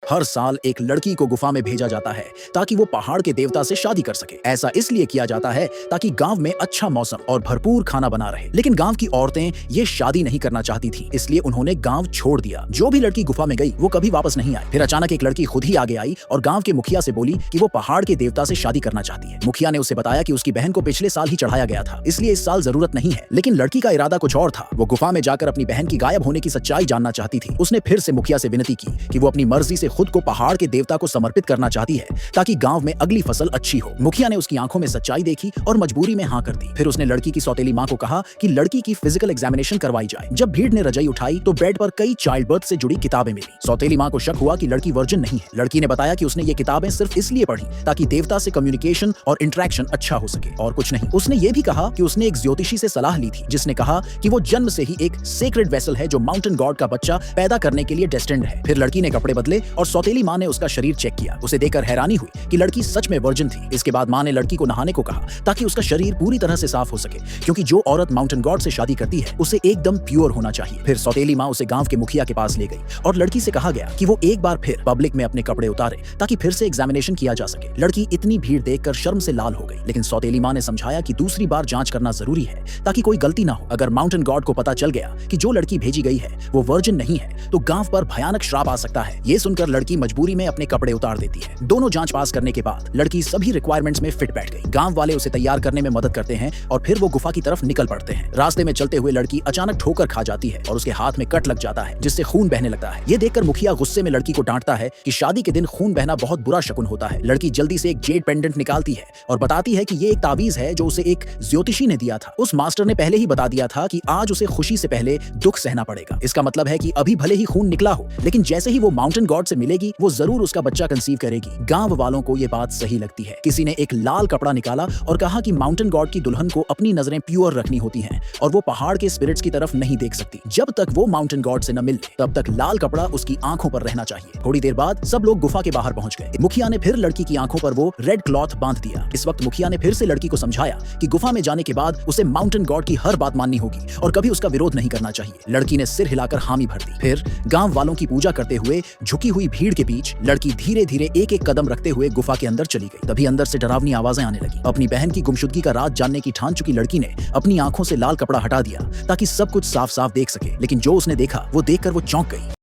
हर साल एक लड़की को गुफा में भेजा जाता है ताकि वो पहाड़ के देवता से शादी कर सके। ऐसा इसलिए किया जाता है ताकि गांव में अच्छा मौसम और भरपूर खाना बना रहे। लेकिन गांव की औरतें ये शादी नहीं करना चाहती थी, इसलिए उन्होंने गांव छोड़ दिया। जो भी लड़की गुफा में गई वो कभी वापस नहीं आई। फिर अचानक एक लड़की खुद ही आगे आई और गांव के मुखिया से बोली कि वो पहाड़ के देवता से शादी करना चाहती है। मुखिया ने उसे बताया कि उसकी बहन को पिछले साल ही चढ़ाया गया था, इसलिए इस साल जरूरत नहीं है। लेकिन लड़की का इरादा कुछ और था। वो गुफा में जाकर अपनी बहन की गायब होने की सच्चाई जानना चाहती थी। उसने फिर से मुखिया से विनती की कि वो अपनी मर्जी से खुद को पहाड़ के देवता को समर्पित करना चाहती है ताकि गांव में अगली फसल अच्छी हो। मुखिया ने उसकी आंखों में सच्चाई देखी और मजबूरी में हाँ कर दी। फिर उसने लड़की की सौतेली मां को कहा कि लड़की की फिजिकल एग्जामिनेशन करवाई जाए। जब भीड़ ने रजाई उठाई तो बेड पर कई चाइल्ड बर्थ से जुड़ी किताबें मिली। सौतेली मां को शक हुआ कि लड़की वर्जिन नहीं है। लड़की ने बताया कि उसने ये किताबें सिर्फ इसलिए पढ़ी ताकि देवता से कम्युनिकेशन और इंटरेक्शन अच्छा हो सके और कुछ नहीं। उसने ये भी कहा कि उसने एक ज्योतिषी से सलाह ली थी जिसने कहा कि वो जन्म से ही एक सेक्रेड वेसल है जो माउंटेन गॉड का बच्चा पैदा करने के लिए डेस्टिन्ड है। फिर लड़की ने कपड़े बदले और सौतेली मां ने उसका शरीर चेक किया। उसे देखकर हैरानी हुई कि लड़की सच में वर्जिन थी। इसके बाद मां ने लड़की को नहाने को कहा ताकि उसका शरीर पूरी तरह से साफ हो सके, क्योंकि जो औरत माउंटेन गॉड से शादी करती है उसे एकदम प्योर होना चाहिए। फिर सौतेली मां उसे गांव के मुखिया के पास ले गई और लड़की से कहा गया कि वो एक बार फिर पब्लिक में अपने कपड़े उतारे ताकि फिर से एग्जामिनेशन किया जा सके। लड़की इतनी भीड़ देखकर शर्म से लाल हो गई, लेकिन सौतेली मां ने समझाया कि दूसरी बार जांच करना जरूरी है ताकि कोई गलती ना हो। अगर माउंटेन गॉड को पता चल गया कि जो लड़की भेजी गई है वो वर्जिन नहीं है तो गांव पर भयानक श्राप आ सकता है। ये सुनकर लड़की मजबूरी में अपने कपड़े उतार देती है। दोनों जांच पास करने के बाद लड़की सभी रिक्वायरमेंट्स में फिट बैठ गई। गांव वाले उसे तैयार करने में मदद करते हैं और फिर वो गुफा की तरफ निकल पड़ते हैं। रास्ते में चलते हुए लड़की अचानक ठोकर खा जाती है और उसके हाथ में कट लग जाता है जिससे खून बहने लगता है। ये देखकर मुखिया गुस्से में लड़की को डांटता है कि शादी के दिन खून बहना बहुत बुरा शकुन होता है। लड़की जल्दी से एक जेड पेंडेंट निकालती है और बताती है कि ये एक तावीज है जो उसे एक ज्योतिषी ने दिया था। उस मास्टर ने पहले ही बता दिया था कि आज उसे खुशी से पहले दुख सहना पड़ेगा। इसका मतलब है कि अभी भले ही खून निकला हो, लेकिन जैसे ही वो माउंटेन गॉड से मिलेगी वो जरूर उसका बच्चा कंसीव करेगी। गांव वालों को ये बात सही लगती है। किसी ने एक लाल कपड़ा निकाला और कहा कि माउंटेन गॉड की दुल्हन को अपनी नजरें प्योर रखनी होती हैं और वो पहाड़ के स्पिरिट्स की तरफ नहीं देख सकती। जब तक वो माउंटेन गॉड से न मिले तब तक लाल कपड़ा उसकी आंखों पर रहना चाहिए। थोड़ी देर बाद सब लोग गुफा के बाहर पहुंच गए। मुखिया ने फिर लड़की की आंखों पर वो रेड क्लॉथ बांध दिया। इस वक्त मुखिया ने फिर से लड़की को समझाया कि गुफा में जाने के बाद उसे माउंटेन गॉड की हर बात माननी होगी और कभी उसका विरोध नहीं करना चाहिए। लड़की ने सिर हिलाकर हामी भर दी। फिर गांव वालों की पूजा करते हुए झुकी हुई भीड़ के बीच लड़की धीरे धीरे एक एक कदम रखते हुए गुफा के अंदर चली गई। तभी अंदर से डरावनी आवाजें आने लगी। अपनी बहन की गुमशुदगी का राज जानने की ठान चुकी लड़की ने अपनी आंखों से लाल कपड़ा हटा दिया ताकि सब कुछ साफ साफ देख सके, लेकिन जो उसने देखा वो देखकर वो चौंक गई।